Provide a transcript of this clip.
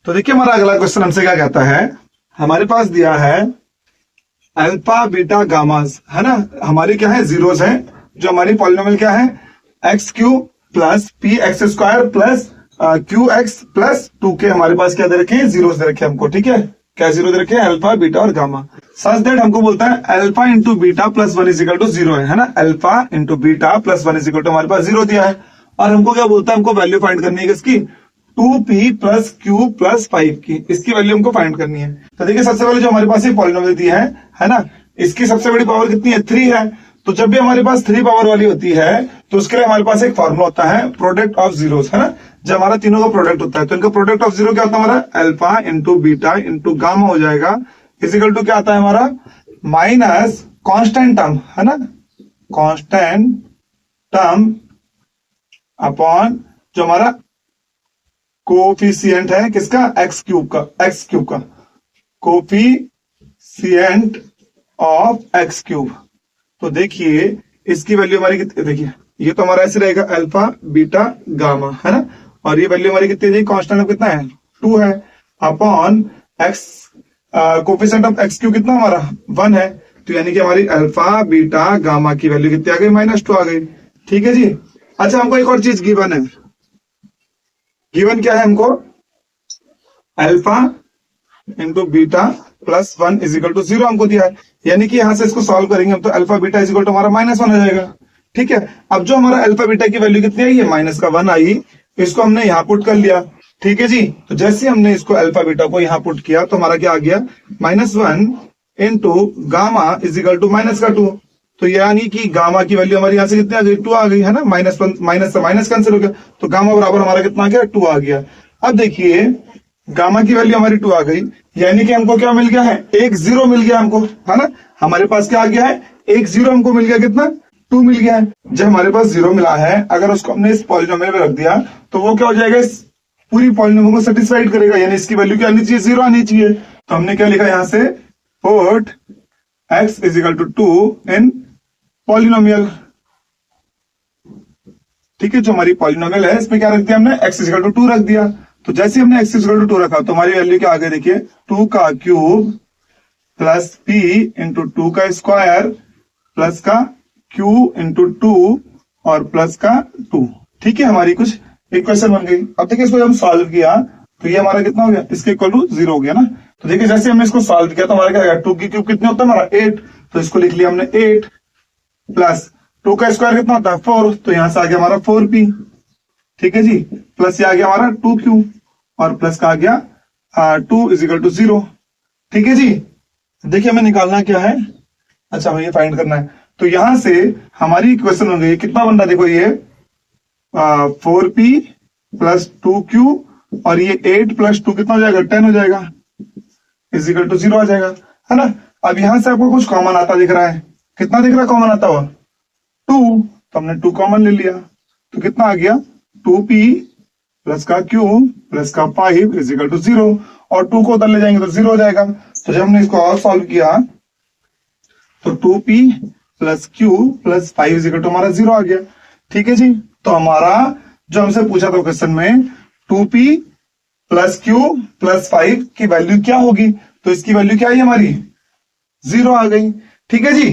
तो देखिए हमारा अगला क्वेश्चन हमसे क्या कहता है, हमारे पास दिया है अल्फा बीटा गामास, है ना, हमारी क्या है जीरोस है, जो हमारी पॉलिनोमियल क्या है x Q plus P x square plus Q x plus 2k, हमारे पास क्या दे रखे हैं जीरोस दे रखे हैं हमको, ठीक है, क्या जीरो दे रखे हैं अल्फा बीटा और गामा, सच दैट हमको बोलता है alpha into beta plus 1 is equal to 0 है ना, alpha into beta plus 1 is equal to हमारे पास 0 दिया है, और हमको क्या बोलता है, हमको वैल्यू फाइंड करनी है किसकी 2p प्लस क्यू प्लस 5 की, इसकी वैल्यू हमको फाइंड करनी है। तो देखिए सबसे पहले जो हमारे पास ये पॉलिनोमियल दी है ना, इसकी सबसे बड़ी पावर कितनी है 3 है, तो जब भी हमारे पास 3 पावर वाली होती है तो उसके लिए हमारे पास एक फॉर्मूला होता है प्रोडक्ट ऑफ जीरोस, है ना, जब हमारा तीनों का प्रोडक्ट होता है तो इनका प्रोडक्ट ऑफ जीरो क्या होता है हमारा alpha into beta into gamma हो जाएगा, इजिकल टू क्या आता है हमारा माइनस कांस्टेंट टर्म, है ना, कांस्टेंट टर्म अपॉन जो हमारा कोफिशिएंट है किसका एक्स क्यूब का कोफिशिएंट ऑफ एक्स क्यूब। तो देखिए इसकी वैल्यू हमारी कितनी, देखिए ये तो हमारा ऐसे रहेगा अल्फा बीटा गामा, है ना, और ये वैल्यू हमारी कितनी है, कांस्टेंट कितना है 2 है, upon x coefficient of x cube कितना हमारा 1 है, तो यानी कि हमारी अल्फा बीटा गामा की वैल्यू कितनी आ गई -2 आ गई, ठीक है जी। अच्छा हमको एक और चीज गिवन है, गिवन क्या है हमको alpha into beta plus 1 is equal to 0 हमको दिया है, यानी कि यहां से इसको सॉल्व करेंगे हम तो alpha beta is equal to हमारा -1 हो जाएगा, ठीक है। अब जो हमारा अल्फा बीटा की वैल्यू कितनी आई है -1 आई, इसको हमने यहां पुट कर लिया, ठीक है जी। तो जैसे हमने इसको अल्फा बीटा को यहां पुट किया तो हमारा क्या आ गया -1 into gamma is equal to -2, तो यानी कि गामा की वैल्यू हमारी यहां से कितनी आ गई 2 आ गई, है ना, -1 माइनस से माइनस कैंसिल हो गया, तो गामा बराबर हमारा कितना आ गया 2 आ गया। अब देखिए गामा की वैल्यू हमारी 2 आ गई, यानी कि हमको क्या मिल गया है एक 0 मिल गया हमको, है ना, हमारे पास क्या आ गया है एक 0 हमको मिल गया, कितना 2 मिल गया है। जब हमारे पास 0 मिला है, अगर उसको हमने इस पॉलिनोमियल में रख दिया तो वो क्या हो जाएगा, इस पूरी पॉलिनोमियल को सेटिस्फाइड करेगा, यानी इसकी वैल्यू क्या आनी चाहिए 0 आनी चाहिए। तो हमने क्या लिखा यहां से put x is equal to 2 in polynomial, ठीक है, जो हमारी पॉलिनोमियल है इसमें क्या रख दिया हमने x इज इक्वल टू 2 रख दिया, तो जैसे हमने x इज इक्वल टू 2 रखा तो हमारी वैल्यू क्या आ गई, देखिए 2 का क्यूब प्लस p इंटू 2 का स्क्वायर प्लस का q इंटू 2 और प्लस का 2, ठीक है, हमारी कुछ इक्वेशन बन गई। अब देखिए इसको जब हम सॉल्व किया तो ये हमारा कितना हो गया, इसके इक्वल टू 0 हो गया ना। तो देखिए जैसे हमने इसको सॉल्व किया तो हमारा क्या आएगा 2 की क्यूब कितने होता है हमारा 8, तो इसको लिख लिया हमने 8 प्लस 2 का स्क्वायर कितना होता है 4, तो यहां से आ गया हमारा 4p, ठीक है जी, प्लस ये आ गया हमारा 2q और प्लस का आ गया 2 इज इक्वल टू 0, ठीक है जी। देखिए हमें निकालना क्या है, अच्छा हमें ये फाइंड करना है, तो यहां से हमारी इक्वेशन हो गई कितना बन रहा है, देखो ये 4p प्लस 2q और ये 8 प्लस 2 कितना हो जाएगा 10 हो जाएगा, इज इक्वल टू 0 आ जाएगा, है ना। अब यहां से आपको कुछ कॉमन आता दिख रहा है, कितना दिख रहा है कॉमन आता हुआ 2, तो हमने 2 कॉमन ले लिया, तो कितना आ गया 2p प्लस का q प्लस का 5 इज इक्वल टू 0, और 2 को उधर ले जाएंगे तो 0 हो जाएगा। तो जब हमने इसको और सॉल्व किया तो 2p plus q plus 5 is equal to हमारा 0 आ गया, ठीक है जी। तो हमारा जो हमसे पूछा था क्वेश्चन में 2p प्लस q प्लस 5 की वैल्यू क्या होगी, तो इसकी वैल्यू क्या आई हमारी 0 आ गई, ठीक है जी।